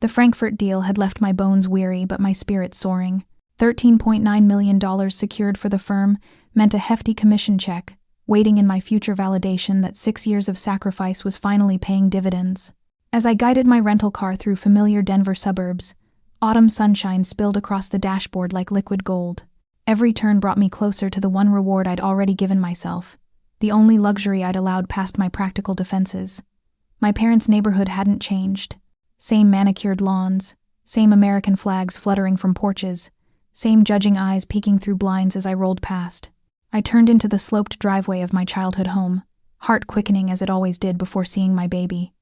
The Frankfurt deal had left my bones weary but my spirit soaring. $13.9 million secured for the firm meant a hefty commission check, waiting in my future validation that 6 years of sacrifice was finally paying dividends. As I guided my rental car through familiar Denver suburbs, autumn sunshine spilled across the dashboard like liquid gold. Every turn brought me closer to the one reward I'd already given myself, the only luxury I'd allowed past my practical defenses. My parents' neighborhood hadn't changed. Same manicured lawns, same American flags fluttering from porches, same judging eyes peeking through blinds as I rolled past. I turned into the sloped driveway of my childhood home, heart quickening as it always did before seeing my baby.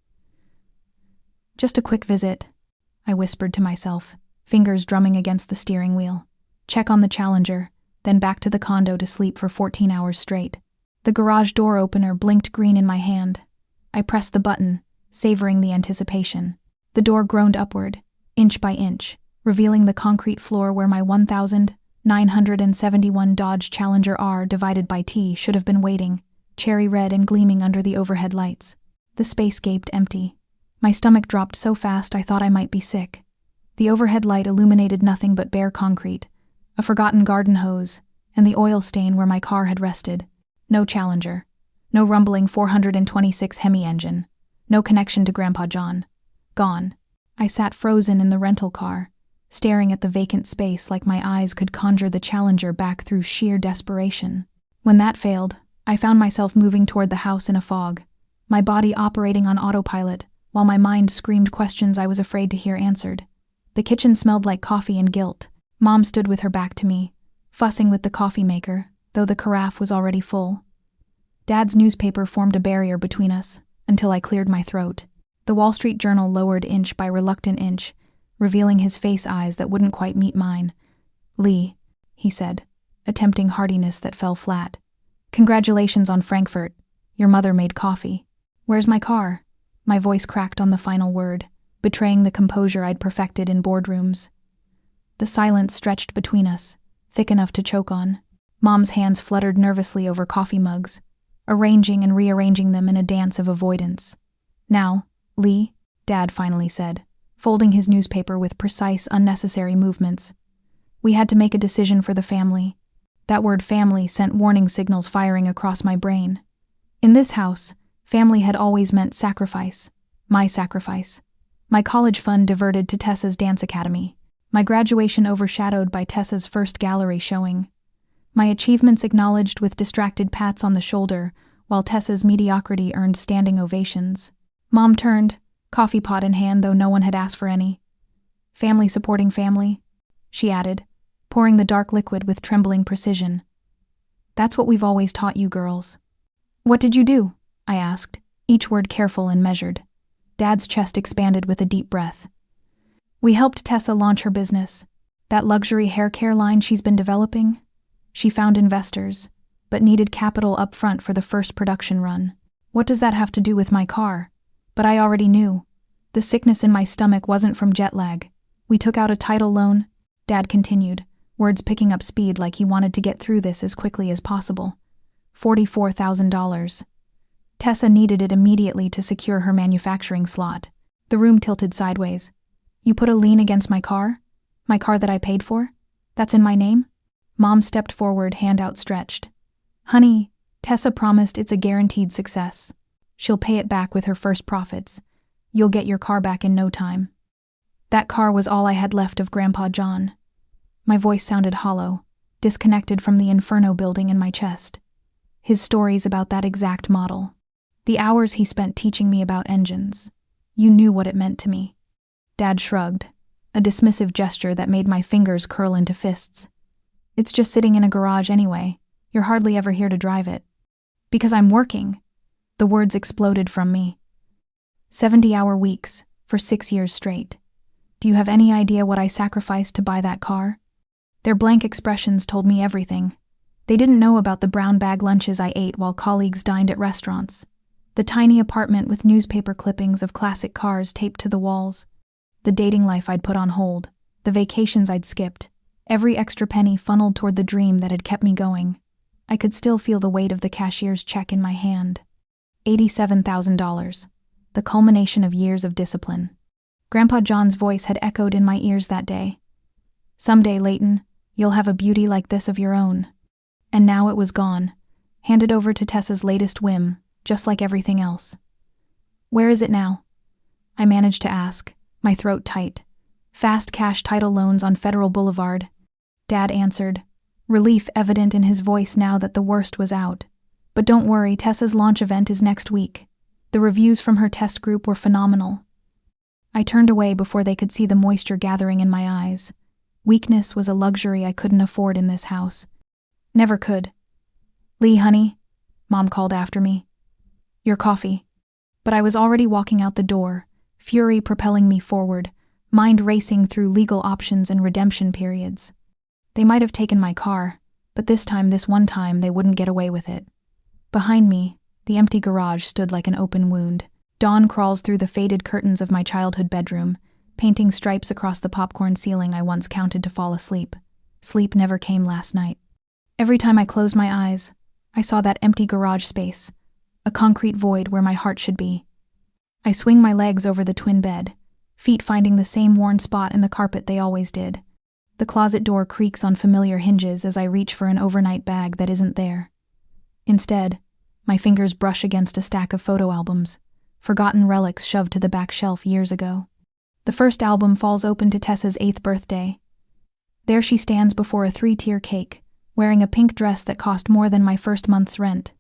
"Just a quick visit," I whispered to myself, fingers drumming against the steering wheel. Check on the Challenger, then back to the condo to sleep for 14 hours straight. The garage door opener blinked green in my hand. I pressed the button, savoring the anticipation. The door groaned upward, inch by inch, revealing the concrete floor where my 1,971 Dodge Challenger R divided by T should have been waiting, cherry red and gleaming under the overhead lights. The space gaped empty. My stomach dropped so fast I thought I might be sick. The overhead light illuminated nothing but bare concrete, a forgotten garden hose, and the oil stain where my car had rested. No Challenger. No rumbling 426 Hemi engine. No connection to Grandpa John. Gone. I sat frozen in the rental car, staring at the vacant space like my eyes could conjure the Challenger back through sheer desperation. When that failed, I found myself moving toward the house in a fog, my body operating on autopilot, while my mind screamed questions I was afraid to hear answered. The kitchen smelled like coffee and guilt. Mom stood with her back to me, fussing with the coffee maker, though the carafe was already full. Dad's newspaper formed a barrier between us, until I cleared my throat. The Wall Street Journal lowered inch by reluctant inch, revealing his face eyes that wouldn't quite meet mine. "Lee," he said, attempting heartiness that fell flat. "Congratulations on Frankfurt. Your mother made coffee. Where's my car?" My voice cracked on the final word, betraying the composure I'd perfected in boardrooms. The silence stretched between us, thick enough to choke on. Mom's hands fluttered nervously over coffee mugs, arranging and rearranging them in a dance of avoidance. "Now, Lee," Dad finally said, folding his newspaper with precise, unnecessary movements. "We had to make a decision for the family." That word family sent warning signals firing across my brain. In this house, family had always meant sacrifice. My sacrifice. My college fund diverted to Tessa's dance academy. My graduation overshadowed by Tessa's first gallery showing. My achievements acknowledged with distracted pats on the shoulder, while Tessa's mediocrity earned standing ovations. Mom turned, coffee pot in hand though no one had asked for any. "Family supporting family," she added, pouring the dark liquid with trembling precision. "That's what we've always taught you girls." "What did you do?" I asked, each word careful and measured. Dad's chest expanded with a deep breath. "We helped Tessa launch her business. That luxury hair care line she's been developing. She found investors, but needed capital up front for the first production run. What does that have to do with my car? But I already knew. The sickness in my stomach wasn't from jet lag. We took out a title loan," Dad continued, words picking up speed like he wanted to get through this as quickly as possible. $44,000. Tessa needed it immediately to secure her manufacturing slot. The room tilted sideways. "You put a lien against my car? My car that I paid for? That's in my name?" Mom stepped forward, hand outstretched. "Honey, Tessa promised it's a guaranteed success. She'll pay it back with her first profits. You'll get your car back in no time." That car was all I had left of Grandpa John. My voice sounded hollow, disconnected from the inferno building in my chest. His stories about that exact model. The hours he spent teaching me about engines. You knew what it meant to me. Dad shrugged, a dismissive gesture that made my fingers curl into fists. "It's just sitting in a garage anyway. You're hardly ever here to drive it." "Because I'm working." The words exploded from me. 70-hour weeks, for 6 years straight. Do you have any idea what I sacrificed to buy that car? Their blank expressions told me everything. They didn't know about the brown bag lunches I ate while colleagues dined at restaurants. The tiny apartment with newspaper clippings of classic cars taped to the walls. The dating life I'd put on hold. The vacations I'd skipped. Every extra penny funneled toward the dream that had kept me going. I could still feel the weight of the cashier's check in my hand. $87,000. The culmination of years of discipline. Grandpa John's voice had echoed in my ears that day. Someday, Leighton, you'll have a beauty like this of your own. And now it was gone, handed over to Tessa's latest whim, just like everything else. Where is it now? I managed to ask, my throat tight. Fast cash title loans on Federal Boulevard. Dad answered, relief evident in his voice now that the worst was out. But don't worry, Tessa's launch event is next week. The reviews from her test group were phenomenal. I turned away before they could see the moisture gathering in my eyes. Weakness was a luxury I couldn't afford in this house. Never could. Lee, honey, Mom called after me. Your coffee. But I was already walking out the door, fury propelling me forward, mind racing through legal options and redemption periods. They might have taken my car, but this one time, they wouldn't get away with it. Behind me, the empty garage stood like an open wound. Dawn crawls through the faded curtains of my childhood bedroom, painting stripes across the popcorn ceiling I once counted to fall asleep. Sleep never came last night. Every time I closed my eyes, I saw that empty garage space, a concrete void where my heart should be. I swing my legs over the twin bed, feet finding the same worn spot in the carpet they always did. The closet door creaks on familiar hinges as I reach for an overnight bag that isn't there. Instead, my fingers brush against a stack of photo albums, forgotten relics shoved to the back shelf years ago. The first album falls open to Tessa's 8th birthday. There she stands before a 3-tier cake, wearing a pink dress that cost more than my first month's rent.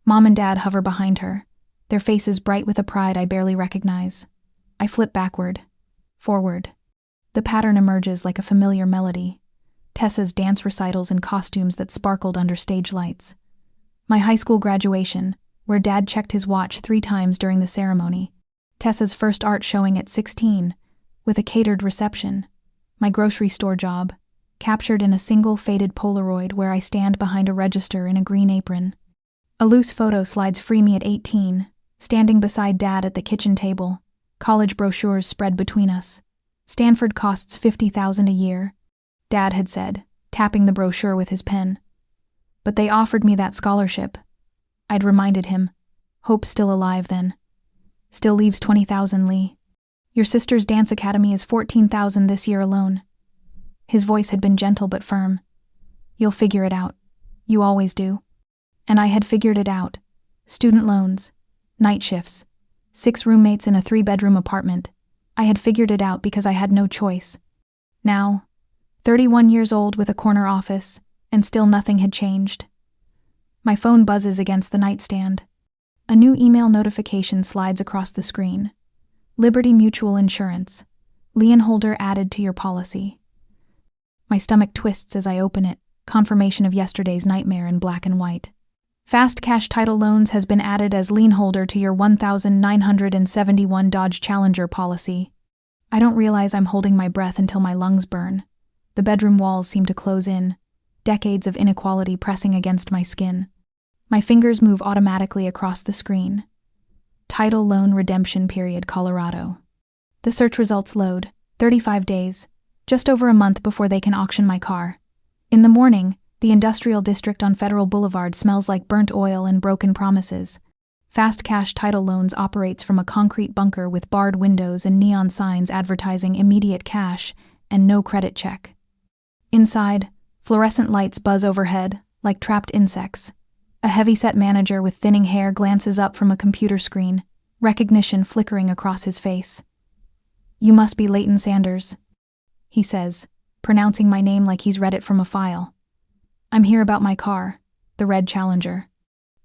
Mom and Dad hover behind her, their faces bright with a pride I barely recognize. I flip backward, forward. The pattern emerges like a familiar melody. Tessa's dance recitals in costumes that sparkled under stage lights. My high school graduation, where Dad checked his watch 3 times during the ceremony. Tessa's first art showing at 16, with a catered reception. My grocery store job, captured in a single faded Polaroid where I stand behind a register in a green apron. A loose photo slides free me at 18, standing beside Dad at the kitchen table, college brochures spread between us. Stanford costs $50,000 a year, Dad had said, tapping the brochure with his pen. But they offered me that scholarship. I'd reminded him. Hope's still alive then. Still leaves $20,000, Lee. Your sister's dance academy is $14,000 this year alone. His voice had been gentle but firm. You'll figure it out. You always do. And I had figured it out. Student loans, night shifts, 6 roommates in a 3-bedroom apartment. I had figured it out because I had no choice. Now, 31 years old with a corner office, and still nothing had changed. My phone buzzes against the nightstand. A new email notification slides across the screen. Liberty Mutual Insurance. Leonholder added to your policy. My stomach twists as I open it, confirmation of yesterday's nightmare in black and white. Fast Cash Title Loans has been added as lienholder to your 1971 Dodge Challenger policy. I don't realize I'm holding my breath until my lungs burn. The bedroom walls seem to close in, decades of inequality pressing against my skin. My fingers move automatically across the screen. Title Loan Redemption Period, Colorado. The search results load. 35 days, just over a month before they can auction my car. In the morning, the industrial district on Federal Boulevard smells like burnt oil and broken promises. Fast Cash Title Loans operates from a concrete bunker with barred windows and neon signs advertising immediate cash and no credit check. Inside, fluorescent lights buzz overhead, like trapped insects. A heavy-set manager with thinning hair glances up from a computer screen, recognition flickering across his face. You must be Leighton Sanders, he says, pronouncing my name like he's read it from a file. I'm here about my car, the red Challenger.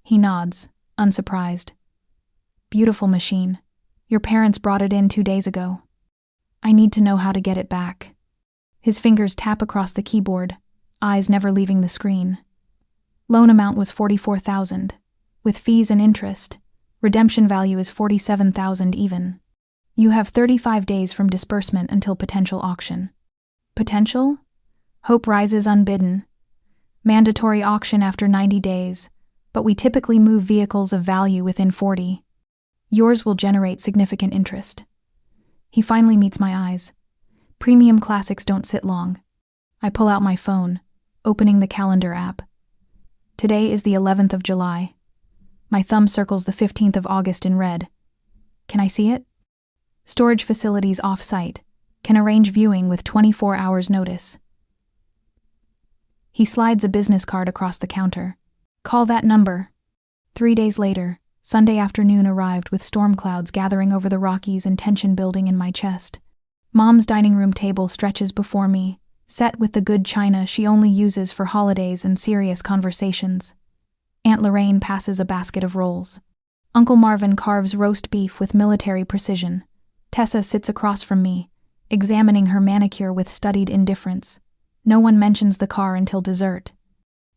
He nods, unsurprised. Beautiful machine. Your parents brought it in 2 days ago. I need to know how to get it back. His fingers tap across the keyboard, eyes never leaving the screen. Loan amount was $44,000. With fees and interest, redemption value is $47,000 even. You have 35 days from disbursement until potential auction. Potential? Hope rises unbidden. Mandatory auction after 90 days, but we typically move vehicles of value within 40. Yours will generate significant interest. He finally meets my eyes. Premium classics don't sit long. I pull out my phone, opening the calendar app. Today is the 11th of July. My thumb circles the 15th of August in red. Can I see it? Storage facilities off-site. Can arrange viewing with 24 hours notice. He slides a business card across the counter. Call that number. 3 days later, Sunday afternoon arrived with storm clouds gathering over the Rockies and tension building in my chest. Mom's dining room table stretches before me, set with the good china she only uses for holidays and serious conversations. Aunt Lorraine passes a basket of rolls. Uncle Marvin carves roast beef with military precision. Tessa sits across from me, examining her manicure with studied indifference. No one mentions the car until dessert.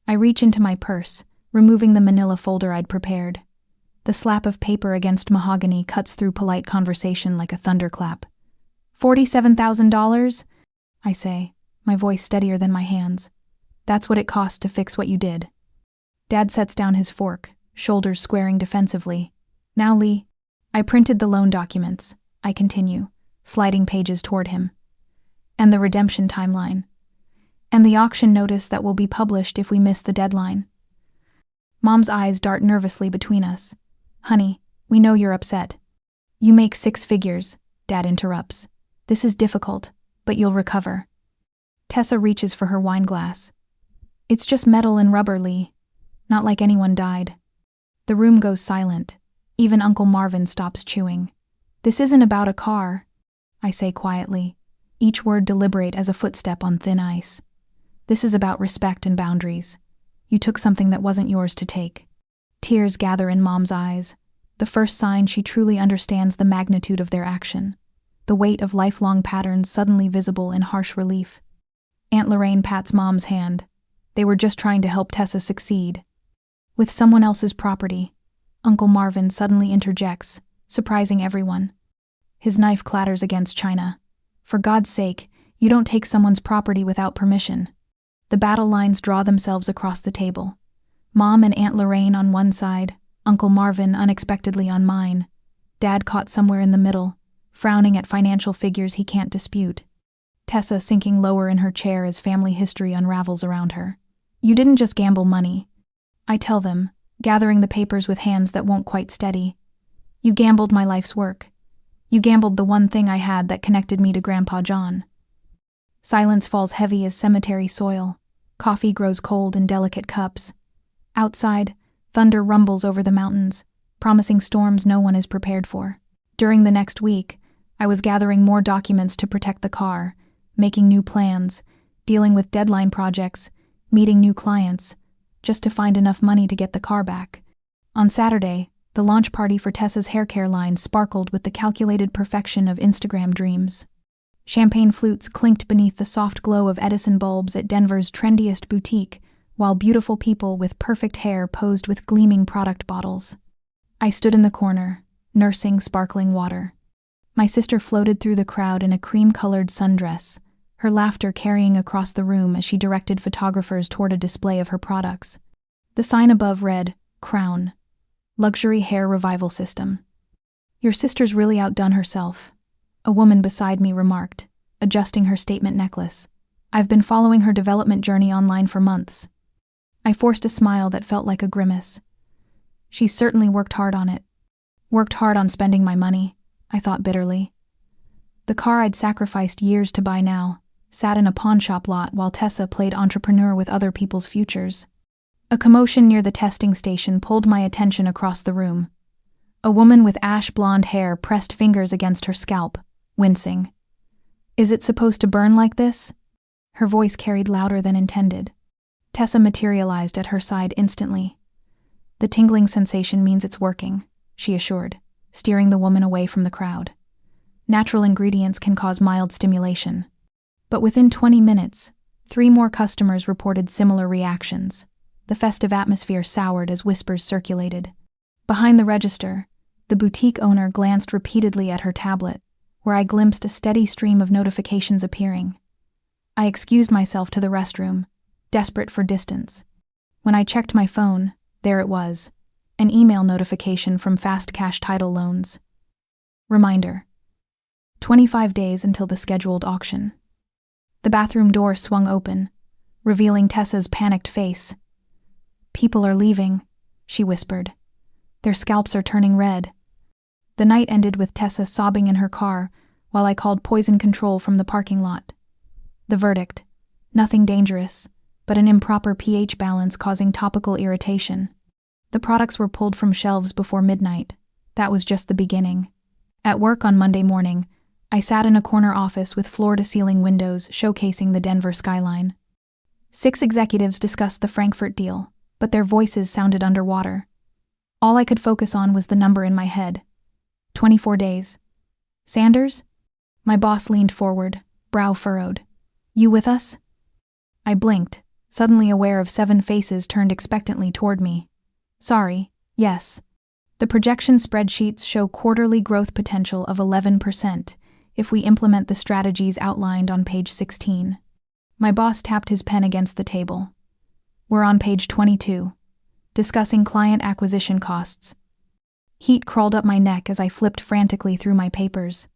I reach into my purse, removing the manila folder I'd prepared. The slap of paper against mahogany cuts through polite conversation like a thunderclap. $47,000? I say, my voice steadier than my hands. That's what it costs to fix what you did. Dad sets down his fork, shoulders squaring defensively. Now, Lee, I printed the loan documents, I continue, sliding pages toward him. And the redemption timeline. And the auction notice that will be published if we miss the deadline. Mom's eyes dart nervously between us. Honey, we know you're upset. You make 6 figures, Dad interrupts. This is difficult, but you'll recover. Tessa reaches for her wine glass. It's just metal and rubber, Lee. Not like anyone died. The room goes silent. Even Uncle Marvin stops chewing. This isn't about a car, I say quietly, each word deliberate as a footstep on thin ice. This is about respect and boundaries. You took something that wasn't yours to take. Tears gather in Mom's eyes, the first sign she truly understands the magnitude of their action, the weight of lifelong patterns suddenly visible in harsh relief. Aunt Lorraine pats Mom's hand. They were just trying to help Tessa succeed. With someone else's property, Uncle Marvin suddenly interjects, surprising everyone. His knife clatters against china. For God's sake, you don't take someone's property without permission. The battle lines draw themselves across the table. Mom and Aunt Lorraine on one side, Uncle Marvin unexpectedly on mine. Dad caught somewhere in the middle, frowning at financial figures he can't dispute. Tessa sinking lower in her chair as family history unravels around her. You didn't just gamble money. I tell them, gathering the papers with hands that won't quite steady. You gambled my life's work. You gambled the one thing I had that connected me to Grandpa John. Silence falls heavy as cemetery soil. Coffee grows cold in delicate cups. Outside, thunder rumbles over the mountains, promising storms no one is prepared for. During the next week, I was gathering more documents to protect the car, making new plans, dealing with deadline projects, meeting new clients, just to find enough money to get the car back. On Saturday, the launch party for Tessa's hair care line sparkled with the calculated perfection of Instagram dreams. Champagne flutes clinked beneath the soft glow of Edison bulbs at Denver's trendiest boutique, while beautiful people with perfect hair posed with gleaming product bottles. I stood in the corner, nursing sparkling water. My sister floated through the crowd in a cream-colored sundress, her laughter carrying across the room as she directed photographers toward a display of her products. The sign above read, Crown, Luxury Hair Revival System. Your sister's really outdone herself, a woman beside me remarked, adjusting her statement necklace. I've been following her development journey online for months. I forced a smile that felt like a grimace. She's certainly worked hard on it. Worked hard on spending my money, I thought bitterly. The car I'd sacrificed years to buy now sat in a pawnshop lot while Tessa played entrepreneur with other people's futures. A commotion near the testing station pulled my attention across the room. A woman with ash blonde hair pressed fingers against her scalp, wincing. Is it supposed to burn like this? Her voice carried louder than intended. Tessa materialized at her side instantly. The tingling sensation means it's working, she assured, steering the woman away from the crowd. Natural ingredients can cause mild stimulation. But within 20 minutes, 3 more customers reported similar reactions. The festive atmosphere soured as whispers circulated. Behind the register, the boutique owner glanced repeatedly at her tablet, where I glimpsed a steady stream of notifications appearing. I excused myself to the restroom, desperate for distance. When I checked my phone, there it was, an email notification from Fast Cash Title Loans. Reminder: 25 days until the scheduled auction. The bathroom door swung open, revealing Tessa's panicked face. People are leaving, she whispered. Their scalps are turning red. The night ended with Tessa sobbing in her car while I called poison control from the parking lot. The verdict: nothing dangerous, but an improper pH balance causing topical irritation. The products were pulled from shelves before midnight. That was just the beginning. At work on Monday morning, I sat in a corner office with floor-to-ceiling windows showcasing the Denver skyline. 6 executives discussed the Frankfurt deal, but their voices sounded underwater. All I could focus on was the number in my head. 24 days. Sanders? My boss leaned forward, brow furrowed. You with us? I blinked, suddenly aware of 7 faces turned expectantly toward me. Sorry, yes. The projection spreadsheets show quarterly growth potential of 11% if we implement the strategies outlined on page 16. My boss tapped his pen against the table. We're on page 22, discussing client acquisition costs. Heat crawled up my neck as I flipped frantically through my papers.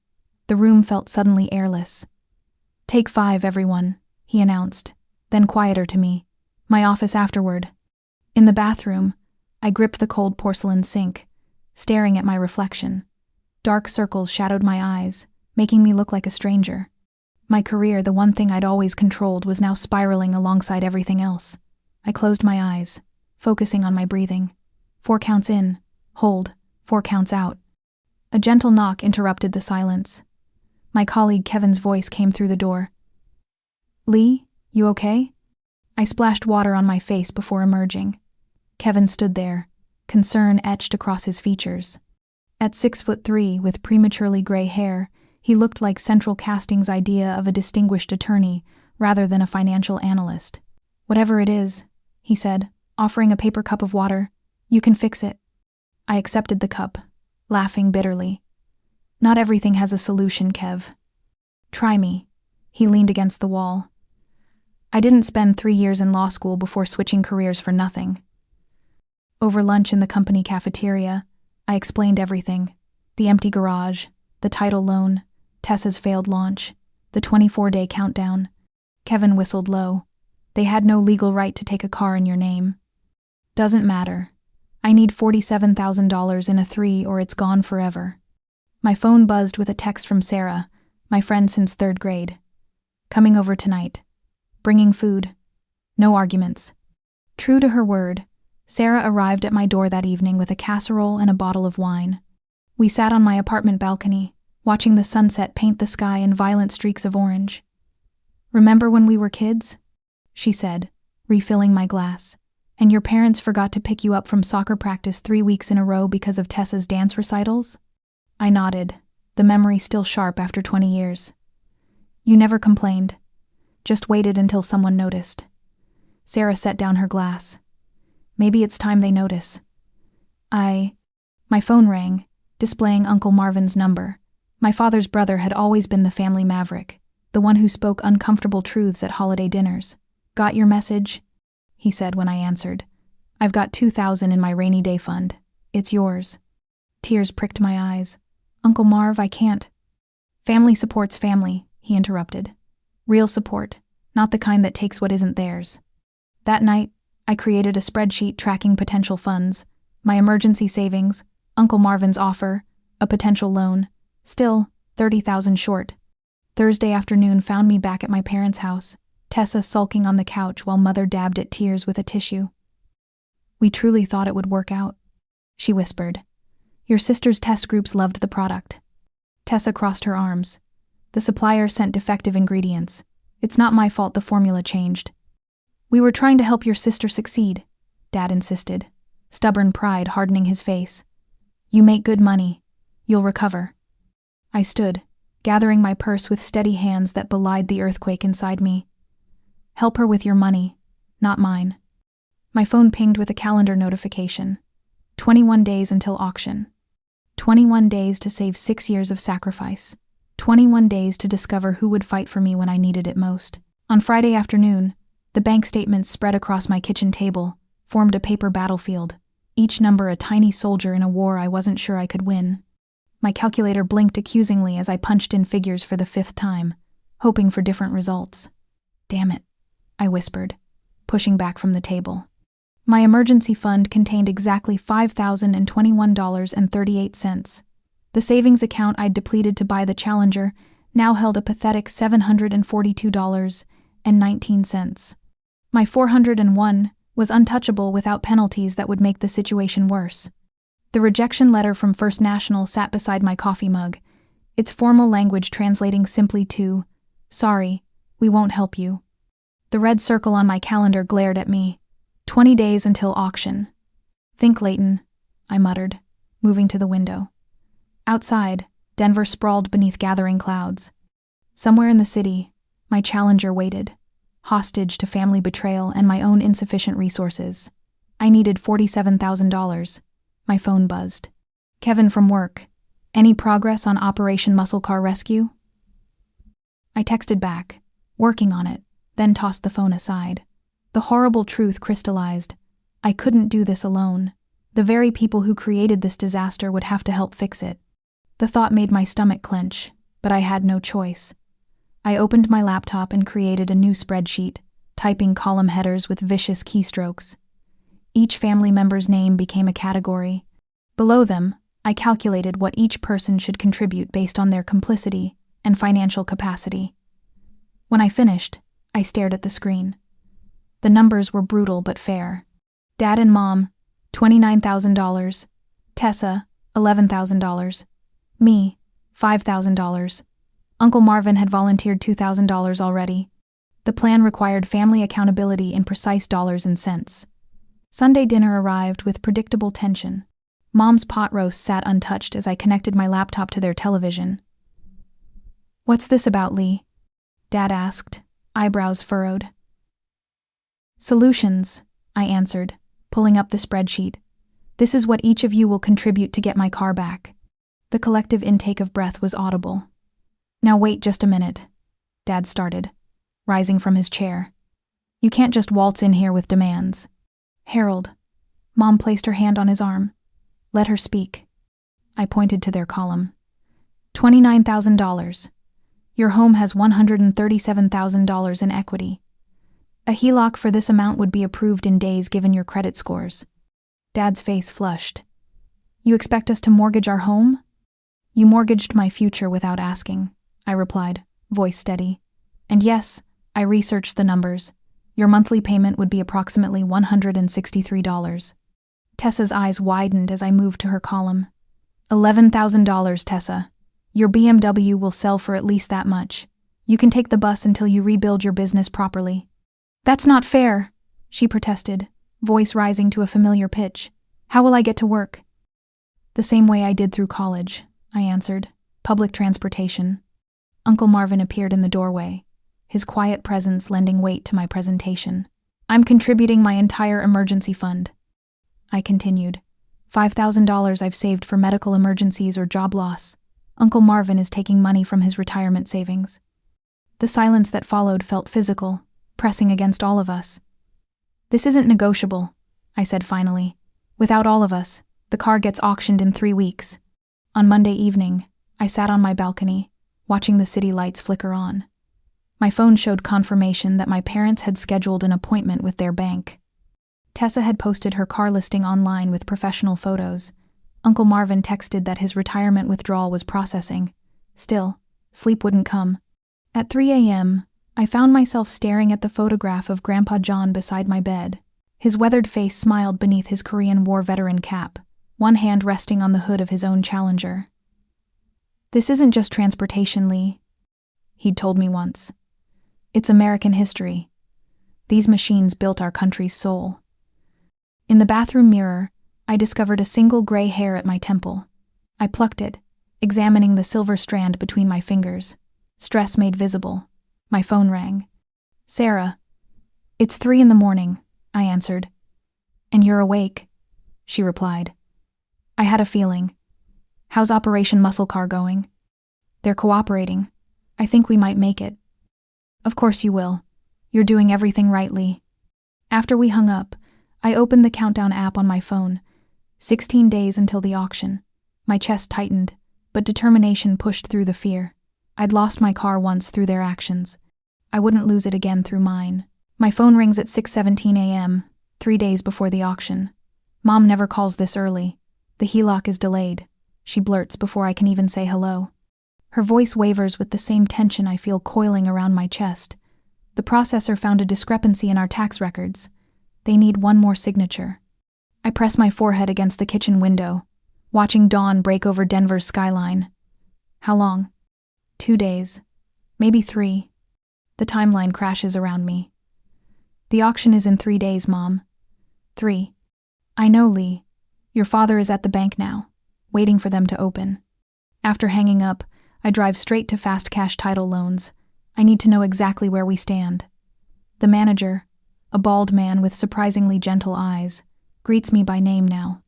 The room felt suddenly airless. Take 5, everyone, he announced, then quieter to me. My office afterward. In the bathroom, I gripped the cold porcelain sink, staring at my reflection. Dark circles shadowed my eyes, making me look like a stranger. My career, the one thing I'd always controlled, was now spiraling alongside everything else. I closed my eyes, focusing on my breathing. 4 counts in, hold, 4 counts out. A gentle knock interrupted the silence. My colleague Kevin's voice came through the door. Lee, you okay? I splashed water on my face before emerging. Kevin stood there, concern etched across his features. At 6'3", with prematurely gray hair, he looked like Central Casting's idea of a distinguished attorney rather than a financial analyst. Whatever it is, he said, offering a paper cup of water, you can fix it. I accepted the cup, laughing bitterly. Not everything has a solution, Kev. Try me. He leaned against the wall. I didn't spend 3 years in law school before switching careers for nothing. Over lunch in the company cafeteria, I explained everything. The empty garage, the title loan, Tessa's failed launch, the 24-day countdown. Kevin whistled low. They had no legal right to take a car in your name. Doesn't matter. I need $47,000 in a 3 or it's gone forever. My phone buzzed with a text from Sarah, my friend since 3rd grade. Coming over tonight. Bringing food. No arguments. True to her word, Sarah arrived at my door that evening with a casserole and a bottle of wine. We sat on my apartment balcony, watching the sunset paint the sky in violent streaks of orange. Remember when we were kids? She said, refilling my glass. And your parents forgot to pick you up from soccer practice 3 weeks in a row because of Tessa's dance recitals? I nodded, the memory still sharp after 20 years. You never complained. Just waited until someone noticed. Sarah set down her glass. Maybe it's time they notice. My phone rang, displaying Uncle Marvin's number. My father's brother had always been the family maverick, the one who spoke uncomfortable truths at holiday dinners. Got your message? He said when I answered. I've got $2,000 in my rainy day fund. It's yours. Tears pricked my eyes. Uncle Marv, I can't. Family supports family, he interrupted. Real support, not the kind that takes what isn't theirs. That night, I created a spreadsheet tracking potential funds, my emergency savings, Uncle Marvin's offer, a potential loan. Still, $30,000 short. Thursday afternoon found me back at my parents' house, Tessa sulking on the couch while Mother dabbed at tears with a tissue. We truly thought it would work out, she whispered. Your sister's test groups loved the product. Tessa crossed her arms. The supplier sent defective ingredients. It's not my fault the formula changed. We were trying to help your sister succeed, Dad insisted, stubborn pride hardening his face. You make good money. You'll recover. I stood, gathering my purse with steady hands that belied the earthquake inside me. Help her with your money, not mine. My phone pinged with a calendar notification. 21 days until auction. 21 days to save 6 years of sacrifice. 21 days to discover who would fight for me when I needed it most. On Friday afternoon, the bank statements spread across my kitchen table, formed a paper battlefield, each number a tiny soldier in a war I wasn't sure I could win. My calculator blinked accusingly as I punched in figures for the 5th time, hoping for different results. Damn it, I whispered, pushing back from the table. My emergency fund contained exactly $5,021.38. The savings account I'd depleted to buy the Challenger now held a pathetic $742.19. My $401 was untouchable without penalties that would make the situation worse. The rejection letter from First National sat beside my coffee mug, its formal language translating simply to, "Sorry, we won't help you." The red circle on my calendar glared at me. 20 days until auction. "Think, Leighton," I muttered, moving to the window. Outside, Denver sprawled beneath gathering clouds. Somewhere in the city, my Challenger waited, hostage to family betrayal and my own insufficient resources. I needed $47,000. My phone buzzed. "Kevin from work. Any progress on Operation Muscle Car Rescue?" I texted back, working on it, then tossed the phone aside. The horrible truth crystallized. I couldn't do this alone. The very people who created this disaster would have to help fix it. The thought made my stomach clench, but I had no choice. I opened my laptop and created a new spreadsheet, typing column headers with vicious keystrokes. Each family member's name became a category. Below them, I calculated what each person should contribute based on their complicity and financial capacity. When I finished, I stared at the screen. The numbers were brutal but fair. Dad and Mom, $29,000. Tessa, $11,000. Me, $5,000. Uncle Marvin had volunteered $2,000 already. The plan required family accountability in precise dollars and cents. Sunday dinner arrived with predictable tension. Mom's pot roast sat untouched as I connected my laptop to their television. "What's this about, Lee?" Dad asked, eyebrows furrowed. "Solutions," I answered, pulling up the spreadsheet. "This is what each of you will contribute to get my car back." The collective intake of breath was audible. "Now wait just a minute," Dad started, rising from his chair. "You can't just waltz in here with demands." "Harold," Mom placed her hand on his arm. "Let her speak." I pointed to their column. $29,000. Your home has $137,000 in equity. A HELOC for this amount would be approved in days given your credit scores. Dad's face flushed. "You expect us to mortgage our home?" "You mortgaged my future without asking," I replied, voice steady. "And yes, I researched the numbers. Your monthly payment would be approximately $163. Tessa's eyes widened as I moved to her column. $11,000, Tessa. Your BMW will sell for at least that much. You can take the bus until you rebuild your business properly." "That's not fair," she protested, voice rising to a familiar pitch. "How will I get to work?" "The same way I did through college," I answered. "Public transportation." Uncle Marvin appeared in the doorway, his quiet presence lending weight to my presentation. "I'm contributing my entire emergency fund," I continued. $5,000 I've saved for medical emergencies or job loss. Uncle Marvin is taking money from his retirement savings. The silence that followed felt physical, pressing against all of us. "This isn't negotiable," I said finally. "Without all of us, the car gets auctioned in 3 weeks." On Monday evening, I sat on my balcony, watching the city lights flicker on. My phone showed confirmation that my parents had scheduled an appointment with their bank. Tessa had posted her car listing online with professional photos. Uncle Marvin texted that his retirement withdrawal was processing. Still, sleep wouldn't come. At 3 a.m., I found myself staring at the photograph of Grandpa John beside my bed. His weathered face smiled beneath his Korean War veteran cap, one hand resting on the hood of his own Challenger. "This isn't just transportation, Lee," he'd told me once. "It's American history. These machines built our country's soul." In the bathroom mirror, I discovered a single gray hair at my temple. I plucked it, examining the silver strand between my fingers. Stress made visible. My phone rang. "Sarah." "It's 3 a.m, I answered. "And you're awake," she replied. I had a feeling. "How's Operation Muscle Car going?" "They're cooperating. I think we might make it." "Of course you will. You're doing everything right, Lee." After we hung up, I opened the countdown app on my phone. 16 days until the auction. My chest tightened, but determination pushed through the fear. I'd lost my car once through their actions. I wouldn't lose it again through mine. My phone rings at 6:17 a.m., 3 days before the auction. Mom never calls this early. The HELOC is delayed. she blurts before I can even say hello. Her voice wavers with the same tension I feel coiling around my chest. The processor found a discrepancy in our tax records. They need one more signature. I press my forehead against the kitchen window, watching dawn break over Denver's skyline. How long? 2 days. Maybe 3. The timeline crashes around me. The auction is in 3 days, Mom. 3. I know, Lee. Your father is at the bank now, waiting for them to open. After hanging up, I drive straight to Fast Cash Title Loans. I need to know exactly where we stand. The manager, a bald man with surprisingly gentle eyes, greets me by name now.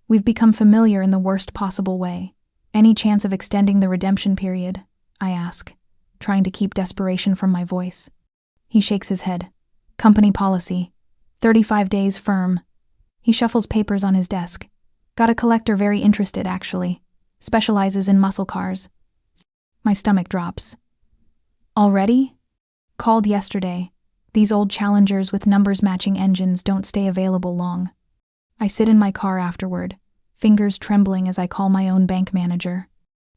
We've become familiar in the worst possible way. Any chance of extending the redemption period? I ask, trying to keep desperation from my voice. He shakes his head. Company policy. 35 days firm. He shuffles papers on his desk. Got a collector very interested, actually. Specializes in muscle cars. My stomach drops. Already? Called yesterday. These old Challengers with numbers-matching engines don't stay available long. I sit in my car afterward, fingers trembling as I call my own bank manager.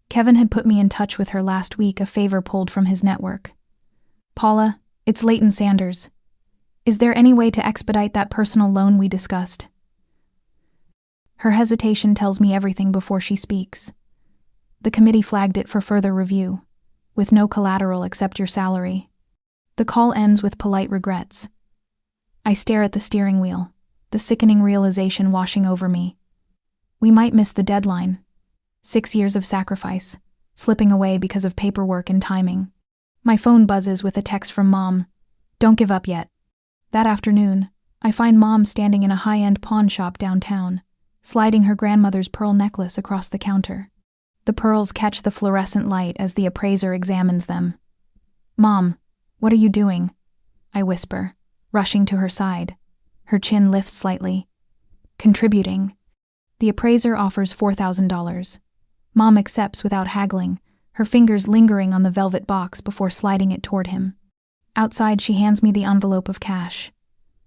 Kevin had put me in touch with her last week, a favor pulled from his network. Paula, it's Leighton Sanders. Is there any way to expedite that personal loan we discussed? Her hesitation tells me everything before she speaks. The committee flagged it for further review, with no collateral except your salary. The call ends with polite regrets. I stare at the steering wheel, the sickening realization washing over me. We might miss the deadline. 6 years of sacrifice, slipping away because of paperwork and timing. My phone buzzes with a text from Mom. Don't give up yet. That afternoon, I find Mom standing in a high-end pawn shop downtown, sliding her grandmother's pearl necklace across the counter. The pearls catch the fluorescent light as the appraiser examines them. Mom, what are you doing? I whisper, rushing to her side. Her chin lifts slightly. Contributing. The appraiser offers $4,000. Mom accepts without haggling, her fingers lingering on the velvet box before sliding it toward him. Outside, she hands me the envelope of cash.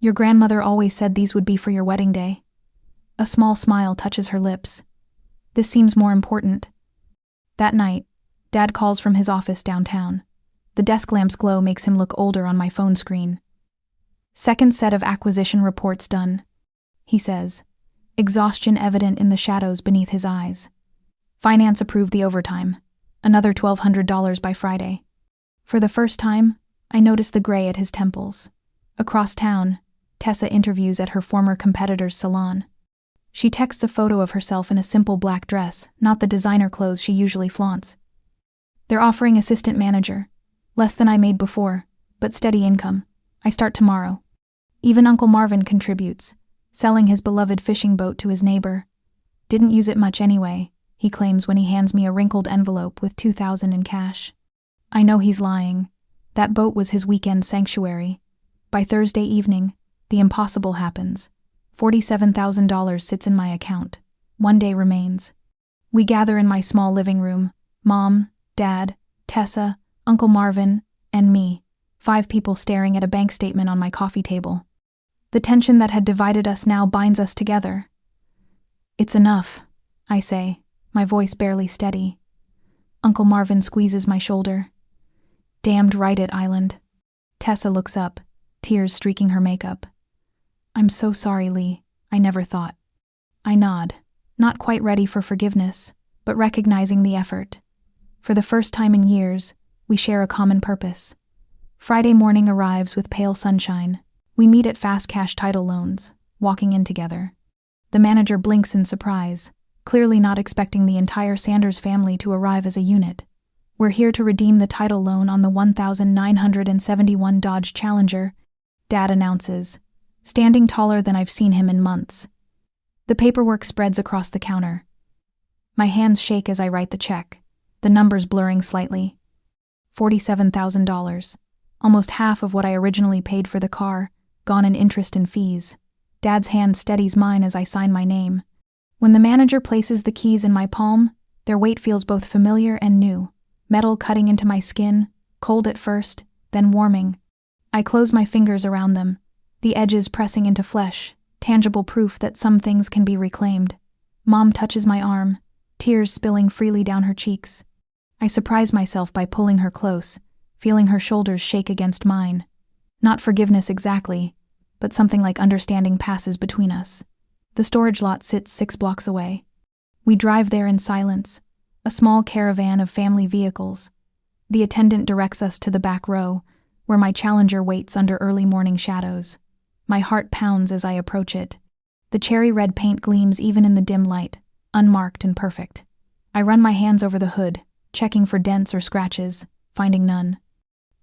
Your grandmother always said these would be for your wedding day. A small smile touches her lips. This seems more important. That night, Dad calls from his office downtown. The desk lamp's glow makes him look older on my phone screen. Second set of acquisition reports done, he says, exhaustion evident in the shadows beneath his eyes. Finance approved the overtime. Another $1,200 by Friday. For the first time, I notice the gray at his temples. Across town, Tessa interviews at her former competitor's salon. She texts a photo of herself in a simple black dress, not the designer clothes she usually flaunts. They're offering assistant manager. Less than I made before, but steady income. I start tomorrow. Even Uncle Marvin contributes, selling his beloved fishing boat to his neighbor. Didn't use it much anyway, he claims when he hands me a wrinkled envelope with $2,000 in cash. I know he's lying. That boat was his weekend sanctuary. By Thursday evening, the impossible happens. $47,000 sits in my account. 1 day remains. We gather in my small living room. Mom, Dad, Tessa, Uncle Marvin, and me. 5 people staring at a bank statement on my coffee table. The tension that had divided us now binds us together. It's enough, I say, my voice barely steady. Uncle Marvin squeezes my shoulder. Damned right it, Island. Tessa looks up, tears streaking her makeup. I'm so sorry, Lee. I never thought. I nod, not quite ready for forgiveness, but recognizing the effort. For the first time in years, we share a common purpose. Friday morning arrives with pale sunshine. We meet at Fast Cash Title Loans, walking in together. The manager blinks in surprise, clearly not expecting the entire Sanders family to arrive as a unit. We're here to redeem the title loan on the 1971 Dodge Challenger, Dad announces, standing taller than I've seen him in months. The paperwork spreads across the counter. My hands shake as I write the check, the numbers blurring slightly. $47,000, almost half of what I originally paid for the car, gone in interest and fees. Dad's hand steadies mine as I sign my name. When the manager places the keys in my palm, their weight feels both familiar and new. Metal cutting into my skin, cold at first, then warming. I close my fingers around them, the edges pressing into flesh, tangible proof that some things can be reclaimed. Mom touches my arm, tears spilling freely down her cheeks. I surprised myself by pulling her close, feeling her shoulders shake against mine. Not forgiveness exactly, but something like understanding passes between us. The storage lot sits 6 blocks away. We drive there in silence, a small caravan of family vehicles. The attendant directs us to the back row, where my Challenger waits under early morning shadows. My heart pounds as I approach it. The cherry red paint gleams even in the dim light, unmarked and perfect. I run my hands over the hood, checking for dents or scratches, finding none.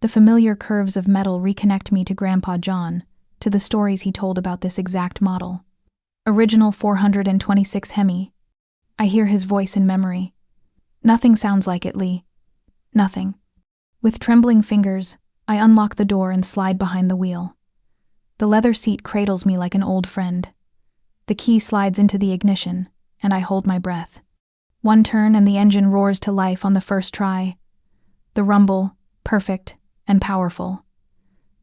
The familiar curves of metal reconnect me to Grandpa John, to the stories he told about this exact model. Original 426 Hemi. I hear his voice in memory. Nothing sounds like it, Lee. Nothing. With trembling fingers, I unlock the door and slide behind the wheel. The leather seat cradles me like an old friend. The key slides into the ignition, and I hold my breath. One turn and the engine roars to life on the first try. The rumble, perfect and powerful.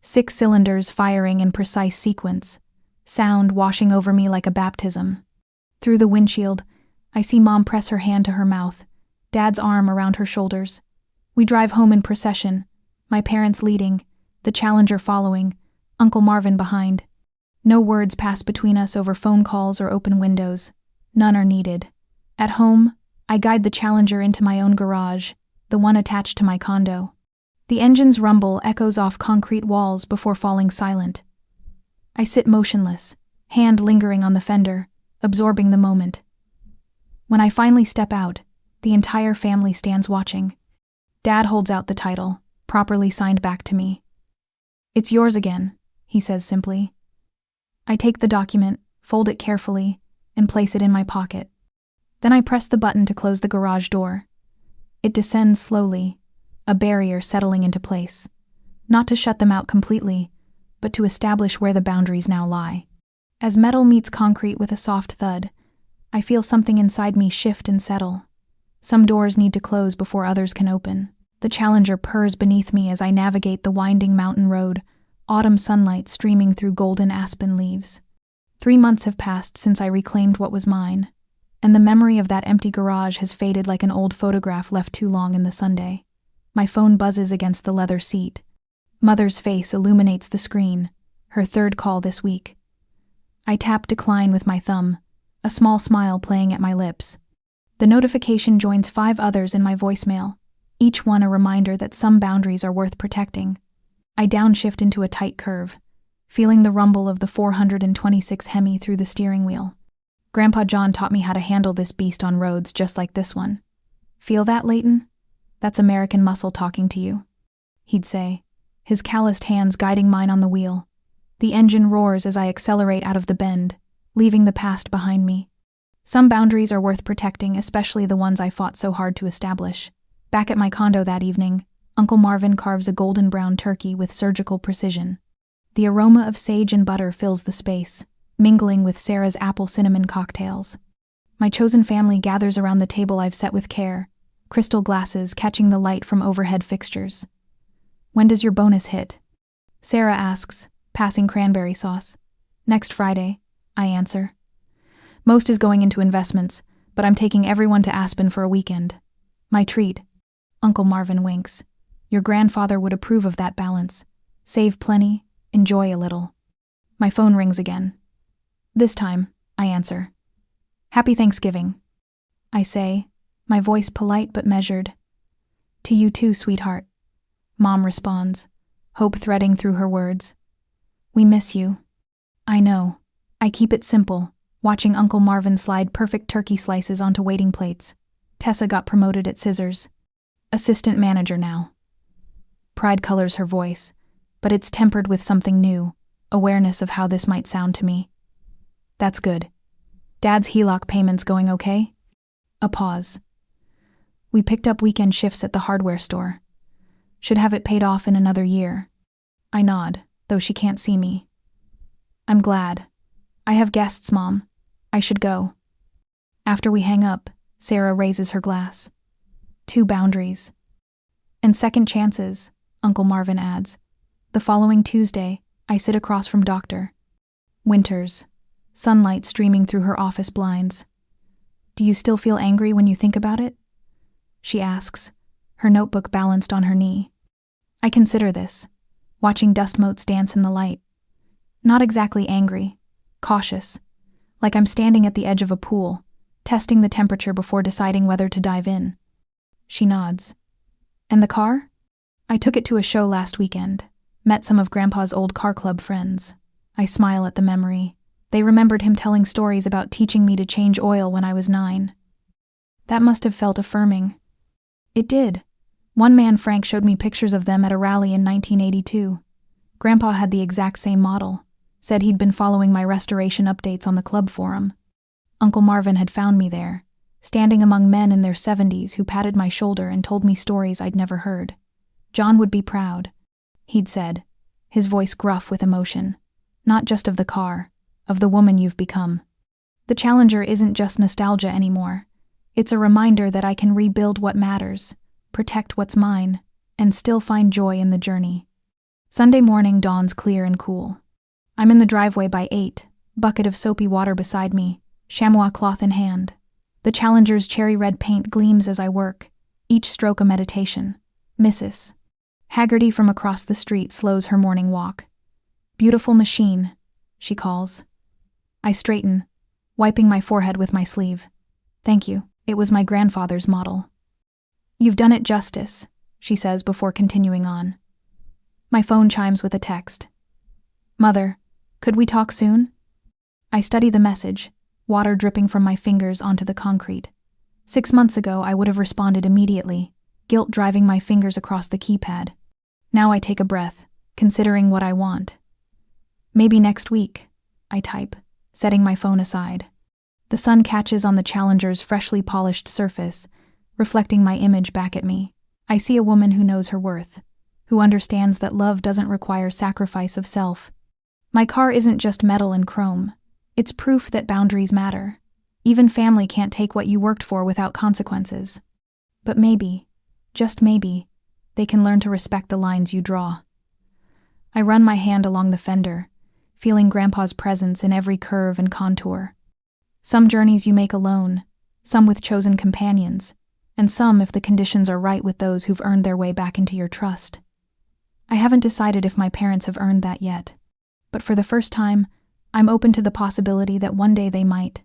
6 cylinders firing in precise sequence, sound washing over me like a baptism. Through the windshield, I see Mom press her hand to her mouth, Dad's arm around her shoulders. We drive home in procession, my parents leading, the Challenger following, Uncle Marvin behind. No words pass between us over phone calls or open windows. None are needed. At home, I guide the Challenger into my own garage, the one attached to my condo. The engine's rumble echoes off concrete walls before falling silent. I sit motionless, hand lingering on the fender, absorbing the moment. When I finally step out, the entire family stands watching. Dad holds out the title, properly signed back to me. "It's yours again," he says simply. I take the document, fold it carefully, and place it in my pocket. Then I press the button to close the garage door. It descends slowly, a barrier settling into place. Not to shut them out completely, but to establish where the boundaries now lie. As metal meets concrete with a soft thud, I feel something inside me shift and settle. Some doors need to close before others can open. The Challenger purrs beneath me as I navigate the winding mountain road, autumn sunlight streaming through golden aspen leaves. 3 months have passed since I reclaimed what was mine, and the memory of that empty garage has faded like an old photograph left too long in the Sunday. My phone buzzes against the leather seat. Mother's face illuminates the screen, her 3rd call this week. I tap decline with my thumb, a small smile playing at my lips. The notification joins 5 others in my voicemail, each one a reminder that some boundaries are worth protecting. I downshift into a tight curve, feeling the rumble of the 426 Hemi through the steering wheel. Grandpa John taught me how to handle this beast on roads just like this one. "Feel that, Leighton? That's American muscle talking to you," he'd say, his calloused hands guiding mine on the wheel. The engine roars as I accelerate out of the bend, leaving the past behind me. Some boundaries are worth protecting, especially the ones I fought so hard to establish. Back at my condo that evening, Uncle Marvin carves a golden brown turkey with surgical precision. The aroma of sage and butter fills the space, mingling with Sarah's apple cinnamon cocktails. My chosen family gathers around the table I've set with care, crystal glasses catching the light from overhead fixtures. "When does your bonus hit?" Sarah asks, passing cranberry sauce. "Next Friday," I answer. "Most is going into investments, but I'm taking everyone to Aspen for a weekend. My treat." Uncle Marvin winks. "Your grandfather would approve of that balance. Save plenty, enjoy a little." My phone rings again. "This time," I answer. "Happy Thanksgiving," I say, my voice polite but measured. "To you too, sweetheart," Mom responds, hope threading through her words. "We miss you." I know. I keep it simple, watching Uncle Marvin slide perfect turkey slices onto waiting plates. Tessa got promoted at Scissors. Assistant manager now. Pride colors her voice, but it's tempered with something new, awareness of how this might sound to me. "That's good. Dad's HELOC payments going okay?" A pause. "We picked up weekend shifts at the hardware store. Should have it paid off in another year." I nod, though she can't see me. "I'm glad. I have guests, Mom. I should go." After we hang up, Sarah raises her glass. "2 boundaries. And second chances," Uncle Marvin adds. The following Tuesday, I sit across from Dr. Winters, sunlight streaming through her office blinds. Do you still feel angry when you think about it? She asks, her notebook balanced on her knee. I consider this, watching dust motes dance in the light. Not exactly angry, cautious, like I'm standing at the edge of a pool, testing the temperature before deciding whether to dive in. She nods. And the car? I took it to a show last weekend, met some of Grandpa's old car club friends. I smile at the memory. They remembered him telling stories about teaching me to change oil when I was 9. That must have felt affirming. It did. One man, Frank, showed me pictures of them at a rally in 1982. Grandpa had the exact same model, said he'd been following my restoration updates on the club forum. Uncle Marvin had found me there, standing among men in their 70s who patted my shoulder and told me stories I'd never heard. John would be proud, he'd said, his voice gruff with emotion. Not just of the car, of the woman you've become. The Challenger isn't just nostalgia anymore. It's a reminder that I can rebuild what matters, protect what's mine, and still find joy in the journey. Sunday morning dawns clear and cool. I'm in the driveway by 8, bucket of soapy water beside me, chamois cloth in hand. The Challenger's cherry red paint gleams as I work, each stroke a meditation. Mrs. Haggerty from across the street slows her morning walk. Beautiful machine, she calls. I straighten, wiping my forehead with my sleeve. Thank you, it was my grandfather's model. You've done it justice, she says before continuing on. My phone chimes with a text. Mother, could we talk soon? I study the message, water dripping from my fingers onto the concrete. 6 months ago, I would have responded immediately, guilt driving my fingers across the keypad. Now I take a breath, considering what I want. Maybe next week, I type, setting my phone aside. The sun catches on the Challenger's freshly polished surface, reflecting my image back at me. I see a woman who knows her worth, who understands that love doesn't require sacrifice of self. My car isn't just metal and chrome. It's proof that boundaries matter. Even family can't take what you worked for without consequences. But maybe, just maybe, they can learn to respect the lines you draw. I run my hand along the fender, feeling Grandpa's presence in every curve and contour. Some journeys you make alone, some with chosen companions, and some, if the conditions are right, with those who've earned their way back into your trust. I haven't decided if my parents have earned that yet, but for the first time, I'm open to the possibility that one day they might.